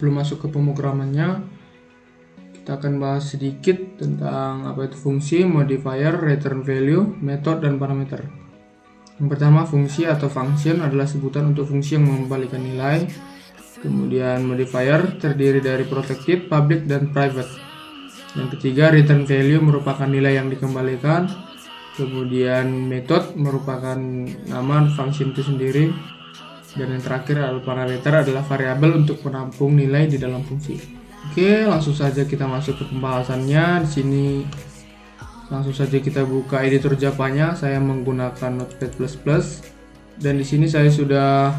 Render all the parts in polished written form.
sebelum masuk ke pemrogramannya, kita akan bahas sedikit tentang apa itu fungsi, modifier, return value, method, dan parameter. Yang pertama, fungsi atau function adalah sebutan untuk fungsi yang mengembalikan nilai. Kemudian modifier terdiri dari protected, public, dan private. Yang ketiga, return value merupakan nilai yang dikembalikan. Kemudian method merupakan nama function itu sendiri. Dan yang terakhir adalah parameter, adalah variabel untuk menampung nilai di dalam fungsi. Oke, langsung saja kita masuk ke pembahasannya. Di sini langsung saja kita buka editor Java-nya. Saya menggunakan Notepad++, dan di sini saya sudah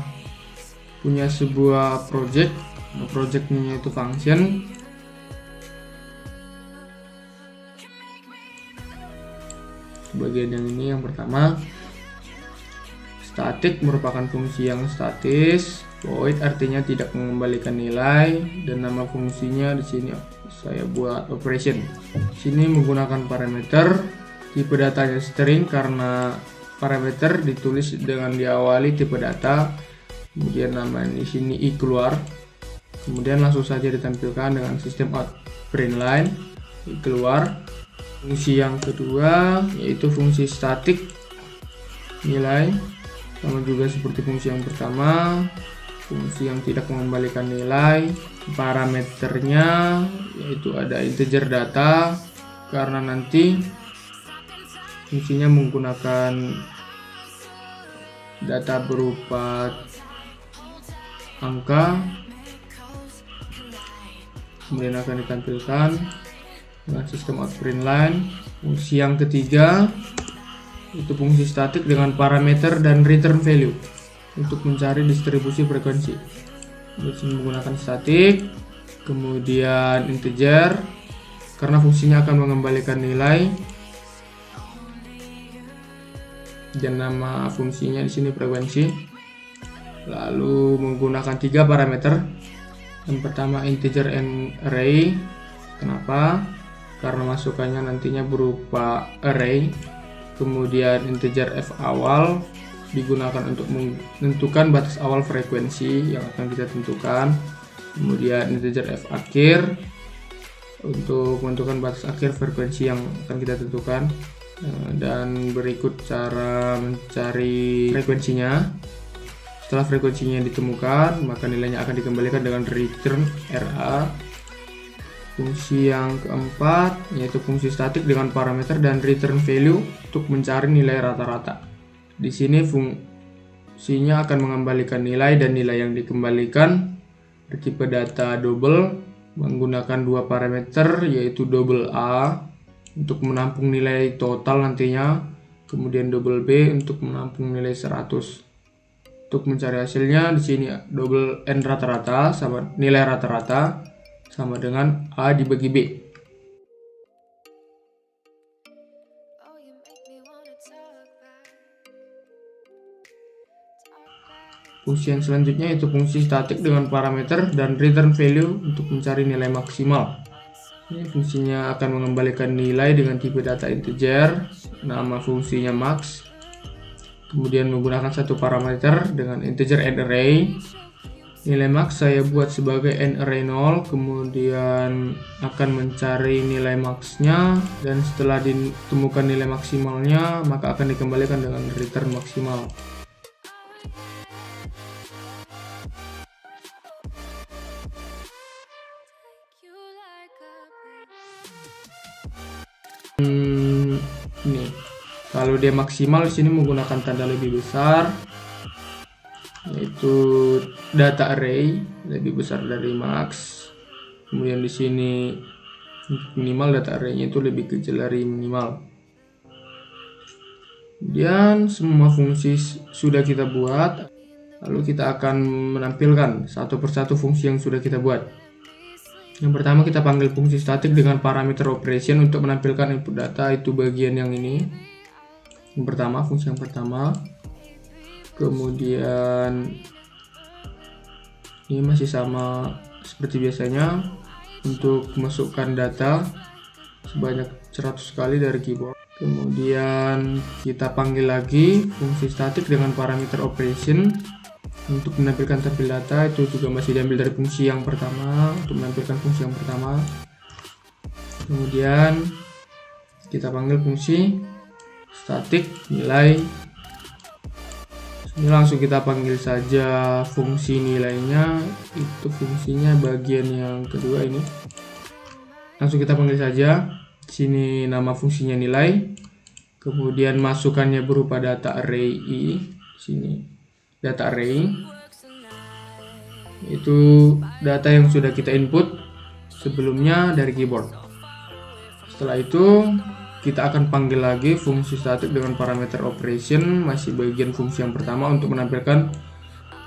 punya sebuah project-nya yaitu function. Bagian yang ini, yang pertama, static merupakan fungsi yang statis. Void artinya tidak mengembalikan nilai, dan nama fungsinya di sini saya buat operation. Di sini menggunakan parameter, tipe datanya string karena parameter ditulis dengan diawali tipe data. Kemudian nama di sini i keluar. Kemudian langsung saja ditampilkan dengan sistem out print line i keluar. Fungsi yang kedua yaitu fungsi static nilai, sama juga seperti fungsi yang pertama. Fungsi yang tidak mengembalikan nilai, parameternya yaitu ada integer data karena nanti fungsinya menggunakan data berupa angka, kemudian akan ditampilkan dengan sistem out print line. Fungsi yang ketiga itu fungsi statik dengan parameter dan return value untuk mencari distribusi frekuensi. Di sini menggunakan statik, kemudian integer karena fungsinya akan mengembalikan nilai, dan nama fungsinya di sini frekuensi. Lalu menggunakan 3 parameter. Yang pertama integer and array. Kenapa? Karena masukannya nantinya berupa array. Kemudian integer f awal digunakan untuk menentukan batas awal frekuensi yang akan kita tentukan. Kemudian integer f akhir untuk menentukan batas akhir frekuensi yang akan kita tentukan. Dan berikut cara mencari frekuensinya. Setelah frekuensinya ditemukan, maka nilainya akan dikembalikan dengan return RA. Fungsi yang keempat yaitu fungsi statik dengan parameter dan return value untuk mencari nilai rata-rata. Di sini fungsinya akan mengembalikan nilai, dan nilai yang dikembalikan bertipe data double menggunakan 2 parameter yaitu double A untuk menampung nilai total nantinya, kemudian double B untuk menampung nilai 100. Untuk mencari hasilnya di sini double N rata-rata sama nilai rata-rata sama dengan A dibagi B. Fungsi yang selanjutnya yaitu fungsi statik dengan parameter dan return value untuk mencari nilai maksimal. Ini fungsinya akan mengembalikan nilai dengan tipe data integer, nama fungsinya max. Kemudian menggunakan 1 parameter dengan integer and array. Nilai max saya buat sebagai n array 0, kemudian akan mencari nilai maxnya, dan setelah ditemukan nilai maksimalnya maka akan dikembalikan dengan return maksimal. Ini kalau dia maksimal di sini menggunakan tanda lebih besar, yaitu data array lebih besar dari max. Kemudian di sini minimal data arraynya itu lebih kecil dari minimal. Kemudian semua fungsi sudah kita buat, lalu kita akan menampilkan satu persatu fungsi yang sudah kita buat. Yang pertama kita panggil fungsi statik dengan parameter operation untuk menampilkan input data, itu bagian yang ini. Yang pertama, fungsi yang pertama. Kemudian ini masih sama seperti biasanya untuk masukkan data sebanyak 100 kali dari keyboard. Kemudian kita panggil lagi fungsi statik dengan parameter operation Untuk menampilkan tampil data itu juga masih diambil dari fungsi yang pertama, untuk menampilkan fungsi yang pertama. Kemudian kita panggil fungsi static nilai. Ini langsung kita panggil saja fungsi nilainya, itu fungsinya bagian yang kedua ini. Langsung kita panggil saja. Sini nama fungsinya nilai. Kemudian masukannya berupa data array i. Sini data array. Itu data yang sudah kita input sebelumnya dari keyboard. Setelah itu kita akan panggil lagi fungsi static dengan parameter operation, masih bagian fungsi yang pertama untuk menampilkan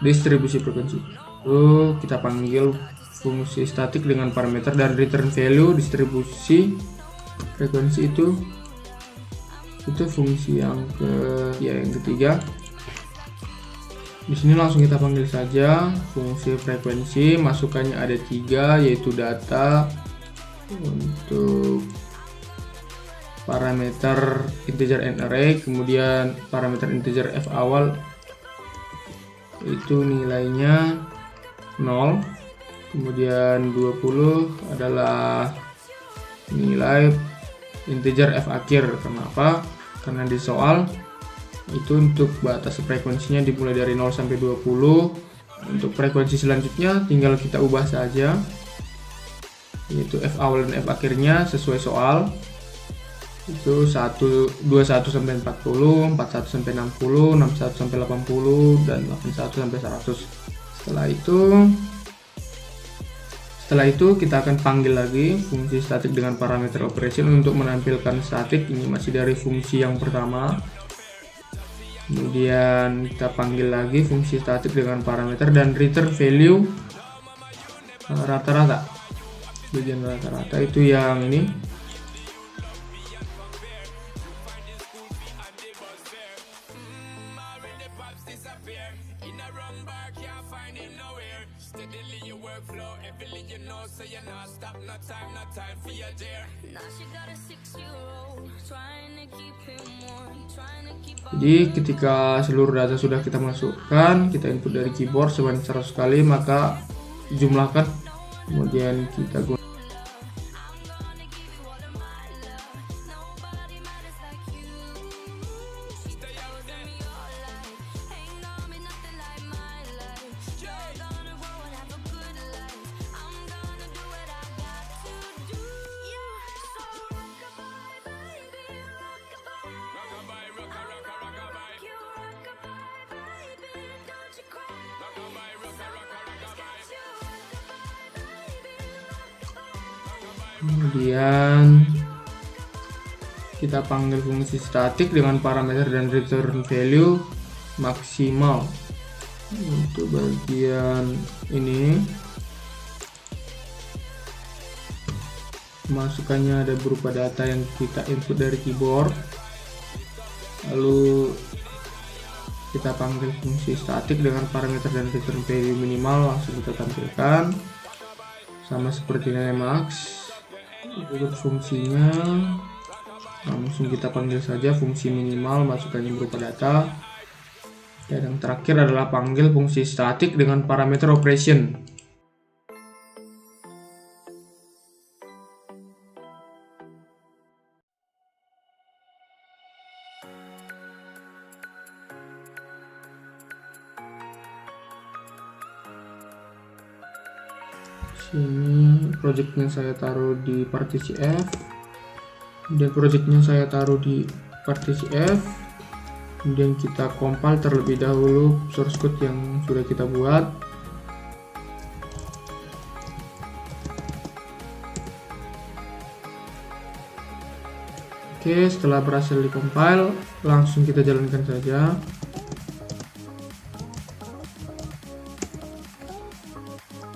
distribusi frekuensi. Lalu kita panggil fungsi static dengan parameter dan return value distribusi frekuensi itu fungsi yang ketiga. Di sini langsung kita panggil saja fungsi frekuensi, masukannya ada 3, yaitu data untuk parameter integer and array, kemudian parameter integer f awal itu nilainya 0, kemudian 20 adalah nilai integer f akhir. Kenapa? Karena di soal itu untuk batas frekuensinya dimulai dari 0 sampai 20. Untuk frekuensi selanjutnya tinggal kita ubah saja, yaitu f awal dan f akhirnya sesuai soal. Itu 21 sampai 40, 41 sampai 60, 61 sampai 80, dan 81 sampai 100. Setelah itu kita akan panggil lagi fungsi static dengan parameter operation untuk menampilkan static. Ini masih dari fungsi yang pertama. Kemudian kita panggil lagi fungsi static dengan parameter dan return value rata-rata. Bagian rata-rata itu yang ini. Jadi ketika seluruh data sudah kita masukkan, kita input dari keyboard sebanyak 100 kali, maka jumlahkan, kemudian kita gunakan. Kemudian kita panggil fungsi static dengan parameter dan return value maksimal. Untuk bagian ini masukannya ada berupa data yang kita input dari keyboard. Lalu kita panggil fungsi static dengan parameter dan return value minimal, langsung kita tampilkan sama seperti nilai max. Untuk fungsinya langsung kita panggil saja fungsi minimal, masukannya berupa data. Dan yang terakhir adalah panggil fungsi static dengan parameter operation. Sini projectnya saya taruh di partisi F, dan projectnya saya taruh di partisi F. Kemudian kita compile terlebih dahulu source code yang sudah kita buat. Oke, setelah berhasil di-compile, langsung kita jalankan saja.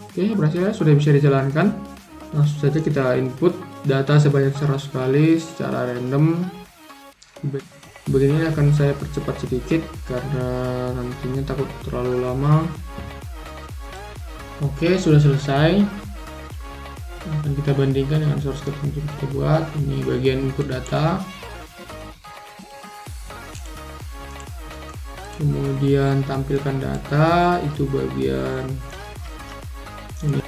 Oke, berhasil, sudah bisa dijalankan. Langsung saja kita input data sebanyak 100 kali secara random. Begini akan saya percepat sedikit karena nantinya takut terlalu lama. Oke, sudah selesai. Akan kita bandingkan dengan source code yang kita buat. Ini bagian input data. kemudian tampilkan data, itu bagian ini.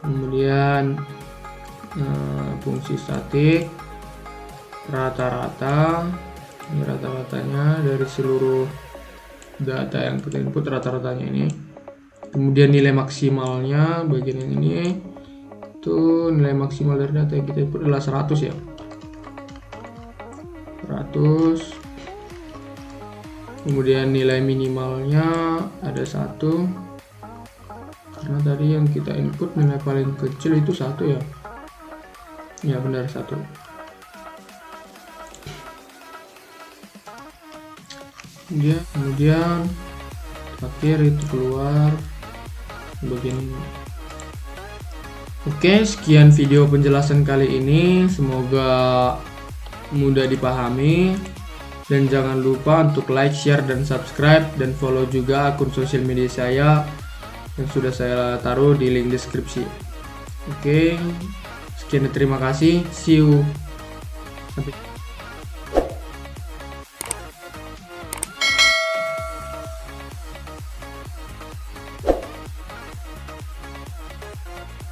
Kemudian fungsi statik rata-rata, ini rata-ratanya dari seluruh data yang kita input, rata-ratanya ini. Kemudian nilai maksimalnya bagian yang ini, itu nilai maksimal dari data yang kita input adalah 100 ya, 100. Kemudian nilai minimalnya ada 1, karena tadi yang kita input nilai paling kecil itu 1 ya. Ya benar, 1. Kemudian terakhir itu keluar bagian ini. Oke, sekian video penjelasan kali ini, semoga mudah dipahami, dan jangan lupa untuk like, share, dan subscribe, dan follow juga akun sosial media saya yang sudah saya taruh di link deskripsi. Oke, sekian, terima kasih, see you. Sampai